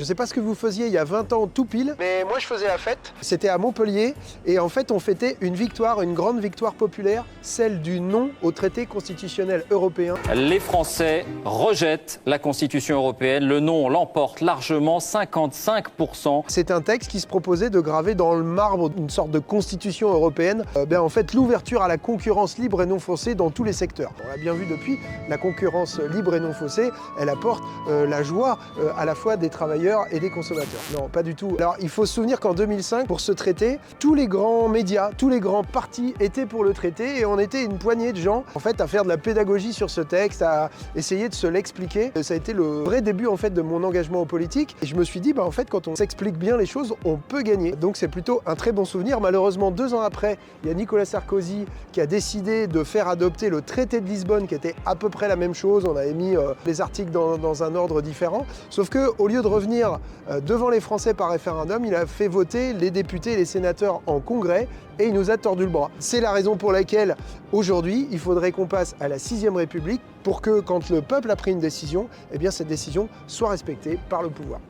Je sais pas ce que vous faisiez il y a 20 ans tout pile, mais moi je faisais la fête. C'était à Montpellier et en fait on fêtait une victoire, une grande victoire populaire, celle du non au traité constitutionnel européen. Les Français rejettent la Constitution européenne. Le non l'emporte largement, 55%. C'est un texte qui se proposait de graver dans le marbre une sorte de constitution européenne, en fait l'ouverture à la concurrence libre et non faussée dans tous les secteurs. On l'a bien vu depuis, la concurrence libre et non faussée, elle apporte la joie à la fois des travailleurs et des consommateurs. Non, pas du tout. Alors, il faut se souvenir qu'en 2005, pour ce traité, tous les grands médias, tous les grands partis étaient pour le traité et on était une poignée de gens, en fait, à faire de la pédagogie sur ce texte, à essayer de se l'expliquer. Ça a été le vrai début, en fait, de mon engagement en politique. Et je me suis dit, en fait, quand on s'explique bien les choses, on peut gagner. Donc, c'est plutôt un très bon souvenir. Malheureusement, 2 ans après, il y a Nicolas Sarkozy qui a décidé de faire adopter le traité de Lisbonne, qui était à peu près la même chose. On avait mis les articles dans un ordre différent. Sauf que, au lieu de revenir devant les Français par référendum, il a fait voter les députés et les sénateurs en congrès et il nous a tordu le bras. C'est la raison pour laquelle aujourd'hui, il faudrait qu'on passe à la 6e République pour que quand le peuple a pris une décision, cette décision soit respectée par le pouvoir.